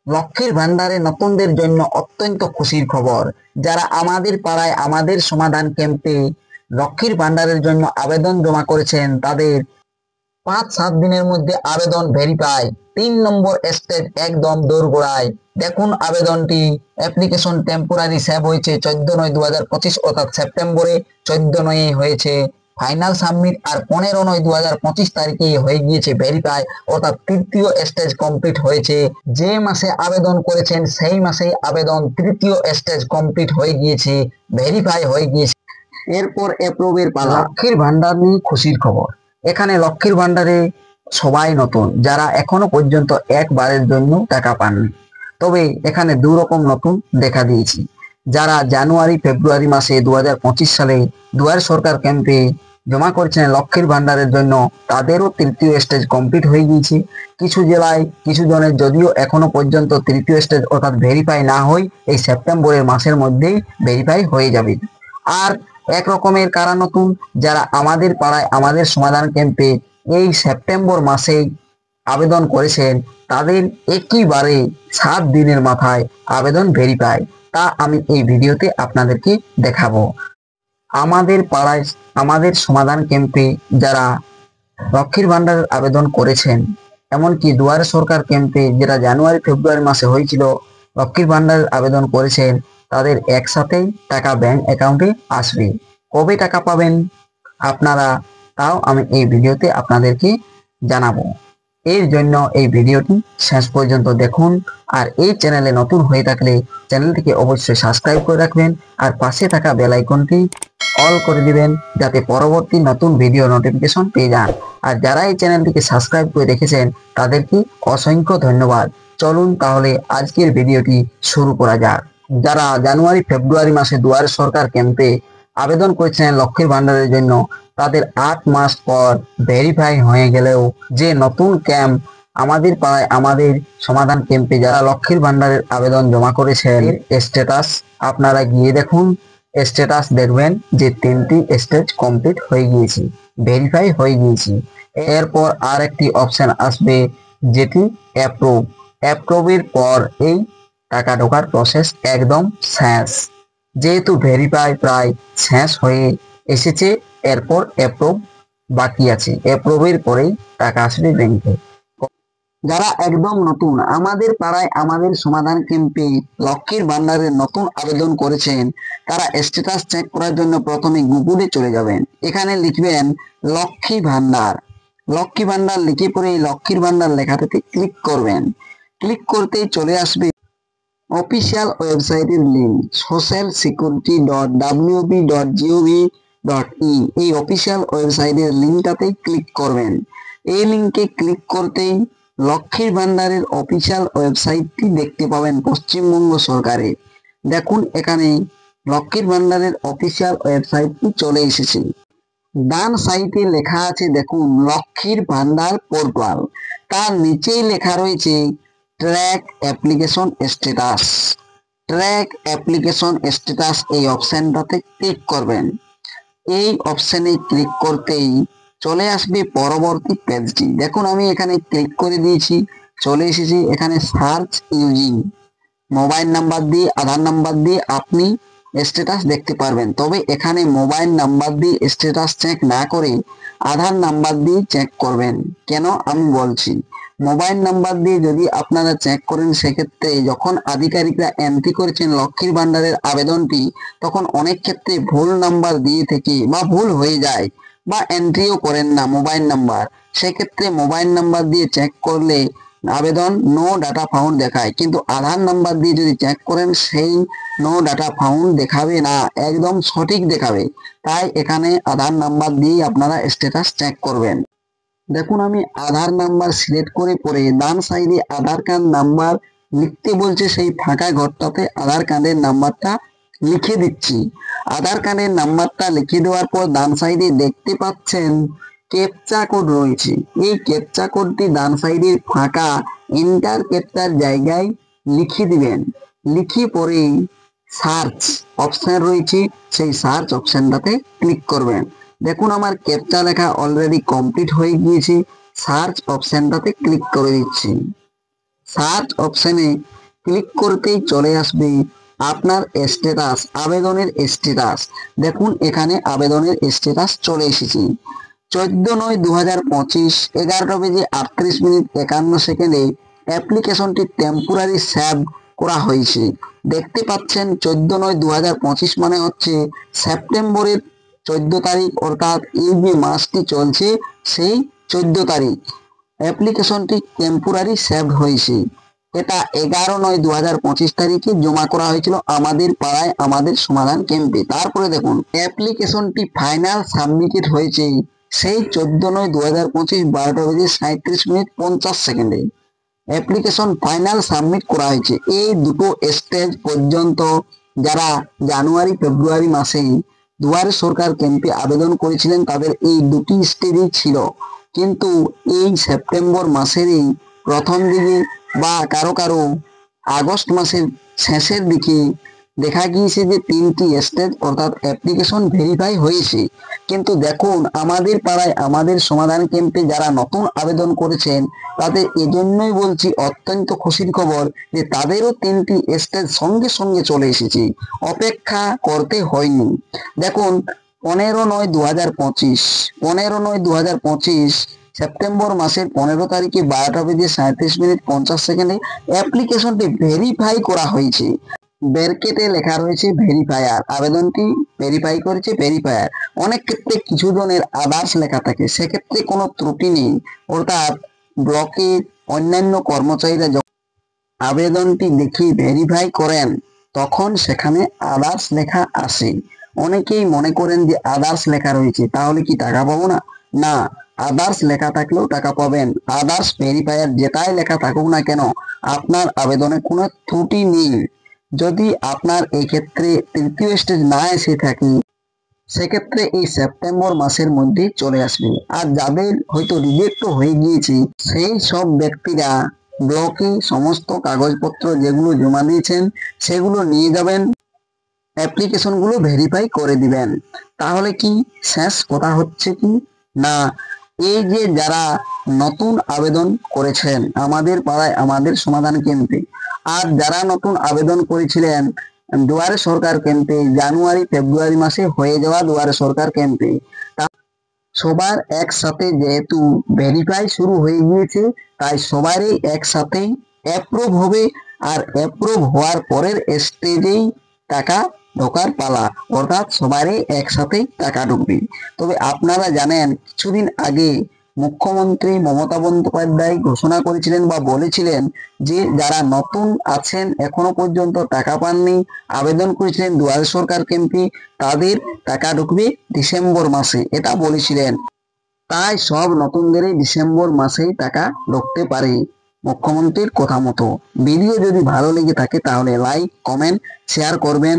লক্ষ্মীর ভান্ডারে নতুনদের জন্য অত্যন্ত খুশির খবর। যারা আমাদের পাড়ায় আমাদের সমাধান ক্যাম্পে লক্ষ্মীর ভান্ডারের জন্য আবেদন জমা করেছেন, তাদের 5-7 দিনের মধ্যে আবেদন ভেরিফাই। 3 নম্বর স্টেজ একদম দোরগোড়ায়। দেখুন আবেদনটি। অ্যাপ্লিকেশন টেম্পোরারি সেভ হয়েছে 14/9/2025 অর্থাৎ সেপ্টেম্বরে। 14/9 হয়েছে ফাইনাল সাবমিট, আর 15/9/2025 তারিখে হয়ে গিয়েছে ভেরিফাই, অর্থাৎ তৃতীয় স্টেজ কমপ্লিট হয়েছে। যে মাসে আবেদন করেছেন সেই মাসেই আবেদন তৃতীয় স্টেজ কমপ্লিট হয়ে গিয়েছে, ভেরিফাই হয়ে গিয়েছে। এরপর অ্যাপ্রুভের পালা। লক্ষ্মীর ভান্ডার নিয়ে খুশির খবর। এখানে লক্ষ্মীর ভান্ডারে সবাই নতুন, যারা এখনো পর্যন্ত একবারের জন্য টাকা পাননি। তবে এখানে দু রকম নতুন দেখা দিয়েছি। যারা জানুয়ারি ফেব্রুয়ারি মাসে 2025 সালে দুয়ারে সরকার ক্যাম্পে জমা করেছেন লক্ষ্মীর ভান্ডারের জন্য, তাদেরও তৃতীয় স্টেজ কমপ্লিট হয়ে গিয়েছে। কিছু জেলায় কিছু জনের যদিও এখনো পর্যন্ত তৃতীয় স্টেজ অর্থাৎ ভেরিফাই না হয়, এই সেপ্টেম্বরের মাসের মধ্যেই ভেরিফাই হয়ে যাবে। আর এক রকমের কারা নতুন, যারা আমাদের পাড়ায় আমাদের সমাধান ক্যাম্পে এই সেপ্টেম্বর মাসে আবেদন করেছেন, তাদের একইবারে 7 দিনের মাথায় আবেদন ভেরিফাই। তা আমি এই ভিডিওতে আপনাদেরকে দেখাবো। আমাদের পাড়ায় আমাদের সমাধান ক্যাম্পে যারা লক্ষ্মীর ভান্ডারের আবেদন করেছেন, এমনকি দুয়ারে সরকার ক্যাম্পে যেটা জানুয়ারি ফেব্রুয়ারি মাসে হয়েছিল লক্ষ্মীর ভান্ডারের আবেদন করেছেন, তাদের একসাথেই টাকা ব্যাংক অ্যাকাউন্টে আসবে। কবে টাকা পাবেন আপনারা, তাও আমি এই ভিডিওতে আপনাদেরকে জানাবো। এর জন্য এই ভিডিওটি শেষ পর্যন্ত দেখুন। আর এই চ্যানেলে নতুন হয়ে থাকলে চ্যানেলটিকে অবশ্যই সাবস্ক্রাইব করে রাখবেন, আর পাশে থাকা বেল আইকনটি অল করে দিবেন, যাতে পরবর্তী নতুন ভিডিও নোটিফিকেশন পেয়ে যান। আর যারা এই চ্যানেলটিকে সাবস্ক্রাইব করে রেখেছেন তাদেরকে অসংখ্য ধন্যবাদ। চলুন তাহলে আজকের ভিডিওটি শুরু করা যাক। যারা জানুয়ারি ফেব্রুয়ারি মাসে দুয়ারে সরকার ক্যাম্পে আবেদন করেছেন লক্ষ্মীর ভান্ডারের জন্য, তাদের 8 মাস পর ভেরিফাই হয়ে গেলেও যে নতুন ক্যাম্প আমাদের পাড়ায় আমাদের সমাধান ক্যাম্পে যারা লক্ষ্মীর ভান্ডারের আবেদন জমা করেছেন, স্ট্যাটাস আপনারা গিয়ে দেখুন। স্ট্যাটাস দেখবেন যে 3টি স্টেজ কমপ্লিট হয়ে গিয়েছে, ভেরিফাই হয়ে গিয়েছে। এরপর আর একটি অপশন আসবে যেটি অ্যাপ্রুভ। অ্যাপ্রুভের পর এই টাকা ঢোকার প্রসেস একদম শেষ। যেহেতু ভেরিফাই প্রায় শেষ হয়ে এসেছে, এরপর অ্যাপ্রুভ বাকি আছে। অ্যাপ্রুভের পরেই টাকা আসবে ব্যাংকে। যারা একদম নতুন আমাদের পাড়ায় আমাদের সমাধান ক্যাম্পে লক্ষ্মীর ভান্ডারের নতুন আবেদন করেছেন, তারা স্ট্যাটাস চেক করার জন্য প্রথমে গুগলে চলে যাবেন। এখানে লিখবেন লক্ষ্মী ভান্ডার। লক্ষ্মী ভান্ডার লিখে পরে লক্ষ্মীর ভান্ডার লেখাটাতে ক্লিক করবেন। ক্লিক করতেই চলে আসবে অফিসিয়াল ওয়েবসাইটের লিঙ্ক socialsecurity.wb.gov.in। এই অফিসিয়াল ওয়েবসাইটের লিঙ্কটাতে ক্লিক করবেন। এই লিঙ্কে ক্লিক করতেই লক্ষ্মীর ভান্ডারের অফিসিয়াল ওয়েবসাইটটি দেখতে পাবেন পশ্চিমবঙ্গ সরকারের। দেখুন এখানে লক্ষ্মীর ভান্ডারের অফিসিয়াল ওয়েবসাইটটি চলে এসেছে। ডান সাইডে লেখা আছে দেখুন লক্ষ্মীর ভান্ডার পোর্টাল, তার নিচেই লেখা রয়েছে track application status. Track application status এই অপশনটাতে ক্লিক করবেন। এই অপশনে ক্লিক করতেই চলে আসবে পরবর্তী পেজটি। দেখুন আমি এখানে ক্লিক করে দিয়েছি, চলে এসেছি। এখানে সার্চ ইউজিং মোবাইল নাম্বার দিয়ে আধার নাম্বার দিয়ে আপনি স্ট্যাটাস দেখতে পারবেন। তবে এখানে মোবাইল নাম্বার দিয়ে স্ট্যাটাস চেক না করে আধার নাম্বার দিয়ে চেক করবেন। কেন আমি বলছি, মোবাইল নাম্বার দিয়ে যদি আপনারা চেক করেন, সেক্ষেত্রে যখন আধিকারিকরা এন্ট্রি করেছেন লক্ষ্মীর ভান্ডারের আবেদনটি, তখন অনেক ক্ষেত্রে ভুল নাম্বার দিয়ে থেকে বা ভুল হয়ে যায় বা এন্ট্রিও করেন না মোবাইল নাম্বার। সেক্ষেত্রে মোবাইল নাম্বার দিয়ে চেক করলে আবেদন নো ডাটা ফাউন্ড দেখায়, কিন্তু আধার নাম্বার দিয়ে যদি চেক করেন সেই নো ডাটা ফাউন্ড দেখাবে না, একদম সঠিক দেখাবে। তাই এখানে আধার নাম্বার দিয়ে আপনারা স্ট্যাটাস চেক করবেন। দেখুন আমি আধার নাম্বার সিলেক্ট করে পরে ডান সাইডে আধার কার্ড নাম্বার লিখতে বলছে, সেই ফাঁকা ঘরটাতে আধার কার্ডের নাম্বারটা লিখে দিচ্ছি। আধার কার্ডের নাম্বারটা লিখে দেওয়ার পর ডান সাইডে দেখতে পাচ্ছেন ক্যাপচা কোড রয়েছে। এই ক্যাপচা কোডটি ডান সাইডের ফাঁকা এন্টার ক্যাপচার জায়গায় লিখে দিবেন। লিখে পরে সার্চ অপশন রয়েছে, সেই সার্চ অপশনটাতে ক্লিক করবেন। দেখুন আমার ক্যাপচা লেখা অলরেডি কমপ্লিট হয়ে গিয়েছে। সার্চ অপশনটাতে ক্লিক করে দিচ্ছি। সার্চ অপশনে ক্লিক করতেই চলে আসবে আপনার স্ট্যাটাস, আবেদনের স্ট্যাটাস। দেখুন এখানে আবেদনের স্ট্যাটাস চলে এসেছে। 14/9/2025 11টা বেজে 38 মিনিট 51 সেকেন্ডে অ্যাপ্লিকেশনটি টেম্পোরারি সেভ করা হয়েছে। দেখতে পাচ্ছেন 14/9/2025 মানে হচ্ছে সেপ্টেম্বরের 14 তারিখ, অর্থাৎ এই যে মাসটি চলছে সেই 14 তারিখ অ্যাপ্লিকেশনটি টেম্পোরারি সেভ হয়েছে। এটা 11/9/2025 তারিখে জমা করা হয়েছিল আমাদের পাড়ায় আমাদের সমাধান ক্যাম্পে। তারপরে দেখুন অ্যাপ্লিকেশনটি ফাইনাল সাবমিটেড হয়েছে সেই 14/9/2025 12টা বেজে 37 মিনিট 50 সেকেন্ডে অ্যাপ্লিকেশন ফাইনাল সাবমিট করা হয়েছে। এই দুটো স্টেজ পর্যন্ত যারা জানুয়ারি ফেব্রুয়ারি মাসে দুয়ারে সরকার ক্যাম্পে আবেদন করেছিলেন তাদের এই দুটি স্টেজই ছিল, কিন্তু এই সেপ্টেম্বর মাসেরই প্রথম দিকে বা কারো কারো আগস্ট মাসের শেষের দিকে দেখা গিয়েছে যে 3টি স্টেজ অর্থাৎ অ্যাপ্লিকেশন ভেরিফাই হয়েছে। কিন্তু দেখুন আমাদের পাড়ায় আমাদের সমাধান ক্যাম্পে যারা নতুন আবেদন করেছেন তাদের এজন্যই বলছি অত্যন্ত খুশির খবর যে তাদেরও 3টি স্টেজ সঙ্গে সঙ্গে চলে এসেছে, অপেক্ষা করতে হয়নি। দেখুন 15/9/2025 সেপ্টেম্বর মাসের 15 তারিখে 12টা বেজে 37 মিনিট 50 সেকেন্ডে অ্যাপ্লিকেশনটি ভেরিফাই করা হয়েছে। ব্র্যাকেটে লেখা রয়েছে ভেরিফায়ার, আবেদনটি ভেরিফাই করেছে ভেরিফায়ার। অনেক ক্ষেত্রে কিছু জনের আদার্স লেখা থাকে, সেক্ষেত্রে কোনো ত্রুটি নেই, অর্থাৎ ব্লকের অন্যান্য কর্মচারীরা যখন আবেদনটি দেখে ভেরিফাই করেন তখন সেখানে আদার্স লেখা আসে। অনেকেই মনে করেন যে আদার্স লেখা রয়েছে তাহলে কি টাকা পাবো না? না, আদার্স লেখা থাকলেও টাকা পাবেন। আদার্স ভেরিফায়ার যেটাই লেখা থাকুক না কেন আপনার আবেদনে কোনো ত্রুটি নেই। যদি আপনার এই ক্ষেত্রে তৃতীয় স্টেজ না এসে থাকে সেক্ষেত্রে এই সেপ্টেম্বর মাসের মধ্যে চলে আসবে। আর যাদের হয়তো রিজেক্ট হয়ে গিয়েছে সেই সব ব্যক্তিরা ব্লকে সমস্ত কাগজপত্র যেগুলো জমা দিয়েছেন সেগুলো নিয়ে যাবেন, অ্যাপ্লিকেশনগুলো ভেরিফাই করে দিবেন। তাহলে কি শেষ কথা হচ্ছে কি না, এই যে যারা নতুন আবেদন করেছেন আমাদের পাড়ায় আমাদের সমাধান কেন্দ্রে, আর যারা নতুন আবেদন করেছিলেন দুয়ারে সরকার ক্যাম্পে জানুয়ারি ফেব্রুয়ারি মাসে হয়ে যাওয়া দুয়ারে সরকার ক্যাম্পে, সবার একসাথে যেহেতু ভেরিফাই শুরু হয়ে গিয়েছে তাই সবারই একসাথে অ্যাপ্রুভ হবে। আর অ্যাপ্রুভ হওয়ার পরের স্টেজেই টাকা ঢোকার পালা, অর্থাৎ সবারই একসাথেই টাকা ঢুকবে। তবে আপনারা জানেন কিছুদিন আগে মুখ্যমন্ত্রী মমতা বন্দ্যোপাধ্যায় ঘোষণা করেছিলেন বা বলেছিলেন যে যারা নতুন আছেন এখনো পর্যন্ত টাকা পাননি, আবেদন করেছিলেন দুয়ারে সরকার ক্যাম্পে, তাদের টাকা ঢুকবে ডিসেম্বর মাসে, এটা বলেছিলেন। তাই সব নতুনদেরই ডিসেম্বর মাসেই টাকা ঢুকতে পারে মুখ্যমন্ত্রীর কথা মতো। ভিডিও যদি ভালো লেগে থাকে তাহলে লাইক কমেন্ট শেয়ার করবেন।